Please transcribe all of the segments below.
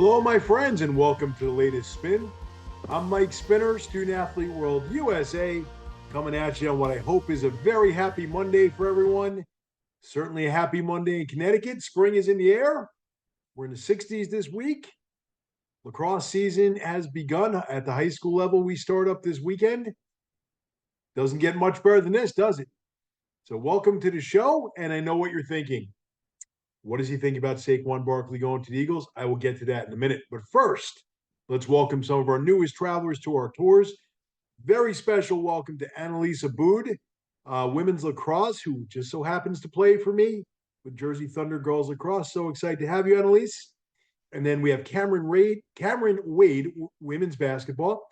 Hello, my friends, and welcome to the latest spin. I'm Mike Spinner, Student Athlete World USA, coming at you on what I hope is a very happy Monday for everyone. Certainly a happy Monday in Connecticut. Spring is in the air. We're in the 60s this week. Lacrosse season has begun at the high school level. We start up this weekend. Doesn't get much better than this, does it? So, welcome to the show. And I know what you're thinking. What does he think about Saquon Barkley going to the Eagles? I will get to that in a minute. But first, let's welcome some of our newest travelers to our tours. Very special welcome to Annalise Aboud, women's lacrosse, who just so happens to play for me with Jersey Thunder Girls Lacrosse. So excited to have you, Annalise. And then we have Cameron Wade, women's basketball,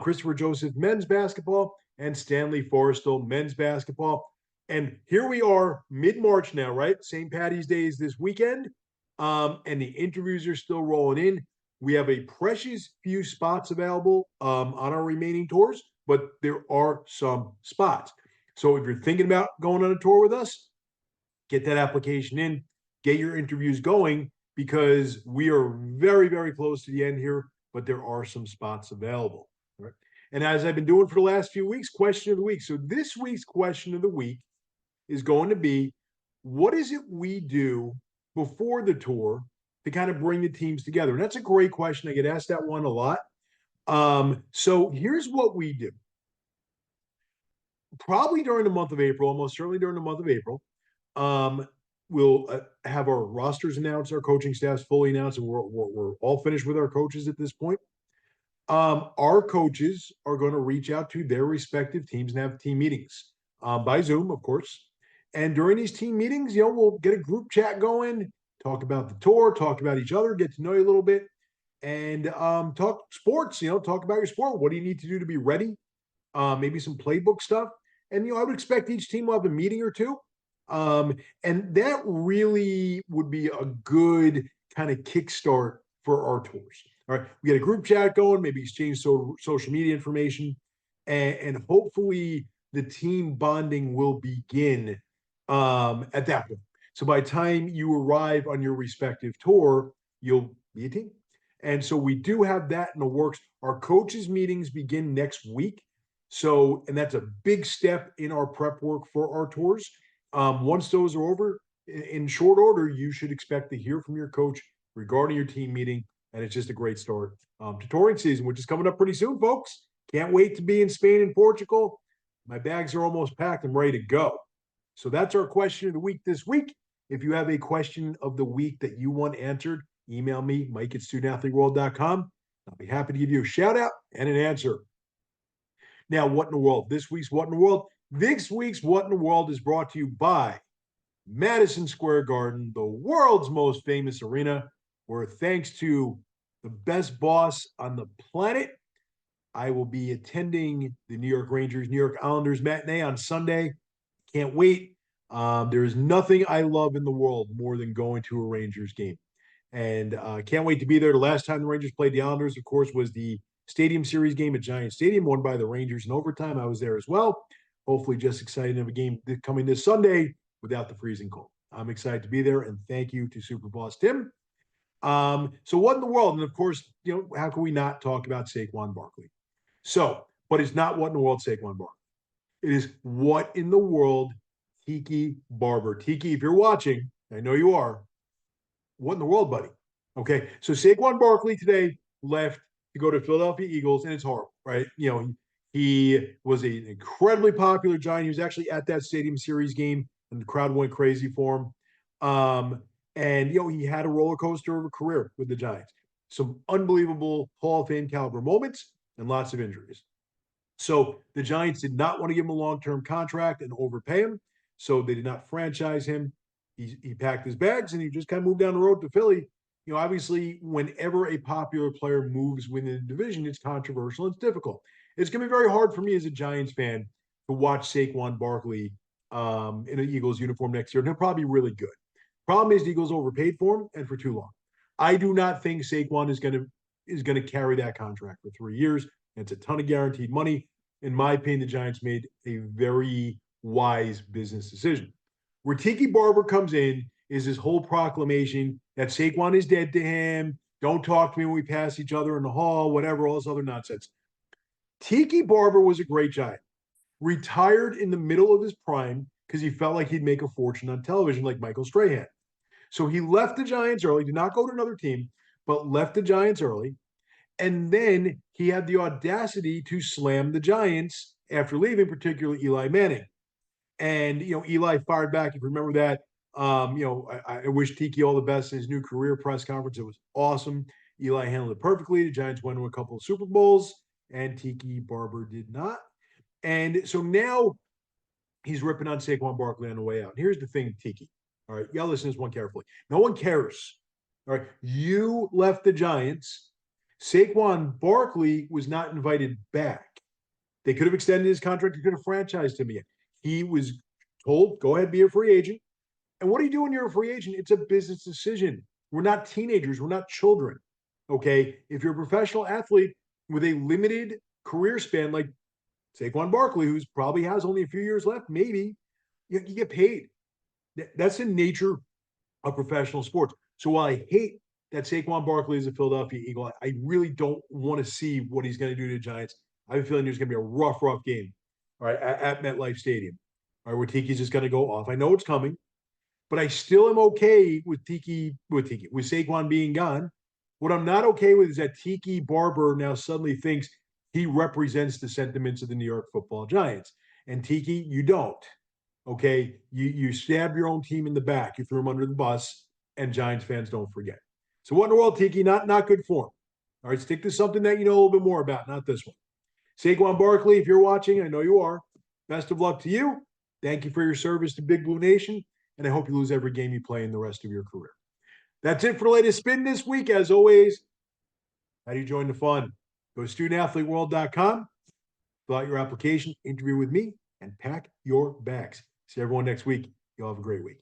Christopher Joseph, men's basketball, and Stanley Forrestal, men's basketball. And here we are, mid-March now, right? St. Patty's Day is this weekend, and the interviews are still rolling in. We have a precious few spots available on our remaining tours, but there are some spots. So if you're thinking about going on a tour with us, get that application in, get your interviews going, because we are very, very close to the end here, but there are some spots available. Right? And as I've been doing for the last few weeks, question of the week. So this week's question of the week is going to be, what is it we do before the tour to kind of bring the teams together? And that's a great question. I get asked that one a lot. So here's what we do. Probably during the month of April, almost certainly during the month of April, we'll have our rosters announced, our coaching staffs fully announced, and we're all finished with our coaches at this point. Our coaches are going to reach out to their respective teams and have team meetings by Zoom, of course. And during these team meetings, we'll get a group chat going, talk about the tour, talk about each other, get to know you a little bit, and talk sports. Talk about your sport. What do you need to do to be ready? Maybe some playbook stuff. And I would expect each team will have a meeting or two. And that really would be a good kind of kickstart for our tours. All right, we get a group chat going, maybe exchange social media information, and hopefully the team bonding will begin at that point. So by the time you arrive on your respective tour, you'll be a team. And so we do have that in the works. Our coaches meetings begin next week. So, and that's a big step in our prep work for our tours. Once those are over, in short order, you should expect to hear from your coach regarding your team meeting. And it's just a great start to touring season, which is coming up pretty soon, folks. Can't wait to be in Spain and Portugal. My bags are almost packed. I'm ready to go. So that's our question of the week this week. If you have a question of the week that you want answered, email me, mike@studentathleteworld.com. I'll be happy to give you a shout out and an answer. Now, what in the world? This week's What in the World? This week's What in the World is brought to you by Madison Square Garden, the world's most famous arena, where thanks to the best boss on the planet, I will be attending the New York Rangers, New York Islanders matinee on Sunday. Can't wait. There is nothing I love in the world more than going to a Rangers game. And can't wait to be there. The last time the Rangers played the Islanders, of course, was the Stadium Series game at Giant Stadium, won by the Rangers in overtime. I was there as well. Hopefully, just excited to have a game coming this Sunday without the freezing cold. I'm excited to be there, and thank you to Super Boss Tim. So what in the world? And of course, how can we not talk about Saquon Barkley? So, but it's not what in the world Saquon Barkley. It is what in the world Tiki Barber. Tiki, if you're watching, I know you are. What in the world, buddy? Okay, so Saquon Barkley today left to go to Philadelphia Eagles, and it's horrible, right? He was an incredibly popular Giant. He was actually at that Stadium Series game, and the crowd went crazy for him. And he had a roller coaster of a career with the Giants. Some unbelievable Hall of Fame caliber moments and lots of injuries. So the Giants did not want to give him a long-term contract and overpay him. So they did not franchise him. He packed his bags and he just kind of moved down the road to Philly. Obviously, whenever a popular player moves within the division, it's controversial. It's difficult. It's going to be very hard for me as a Giants fan to watch Saquon Barkley in an Eagles uniform next year. And he'll probably be really good. Problem is, the Eagles overpaid for him and for too long. I do not think Saquon is going to carry that contract for 3 years. It's a ton of guaranteed money. In my opinion, the Giants made a very wise business decision. Where Tiki Barber comes in is his whole proclamation that Saquon is dead to him. Don't talk to me when we pass each other in the hall, whatever, all this other nonsense. Tiki Barber was a great Giant. Retired in the middle of his prime because he felt like he'd make a fortune on television like Michael Strahan. So he left the Giants early, did not go to another team, but left the Giants early. And then he had the audacity to slam the Giants after leaving, particularly Eli Manning. And, Eli fired back. If you remember that, I wish Tiki all the best in his new career press conference. It was awesome. Eli handled it perfectly. The Giants went to a couple of Super Bowls, and Tiki Barber did not. And so now he's ripping on Saquon Barkley on the way out. And here's the thing, Tiki. All right, y'all listen to this one carefully. No one cares. All right, you left the Giants. Saquon Barkley was not invited back. They could have extended his contract. They could have franchised him again. He was told, go ahead, be a free agent. And what do you do when you're a free agent? It's a business decision. We're not teenagers. We're not children. Okay. If you're a professional athlete with a limited career span, like Saquon Barkley, who's probably has only a few years left, maybe you get paid. That's the nature of professional sports. So while I hate that Saquon Barkley is a Philadelphia Eagle, I really don't want to see what he's going to do to the Giants. I have a feeling there's going to be a rough game, all right, at MetLife Stadium, all right, where Tiki's just going to go off. I know it's coming, but I still am okay with Saquon being gone. What I'm not okay with is that Tiki Barber now suddenly thinks he represents the sentiments of the New York Football Giants. And Tiki, you don't. Okay, you stabbed your own team in the back. You threw him under the bus, and Giants fans don't forget. So what in the world, Tiki? Not good form. All right, stick to something that you know a little bit more about, not this one. Saquon Barkley, if you're watching, I know you are. Best of luck to you. Thank you for your service to Big Blue Nation, and I hope you lose every game you play in the rest of your career. That's it for the latest spin this week. As always, how do you join the fun? Go to studentathleteworld.com, fill out your application, interview with me, and pack your bags. See everyone next week. You'll have a great week.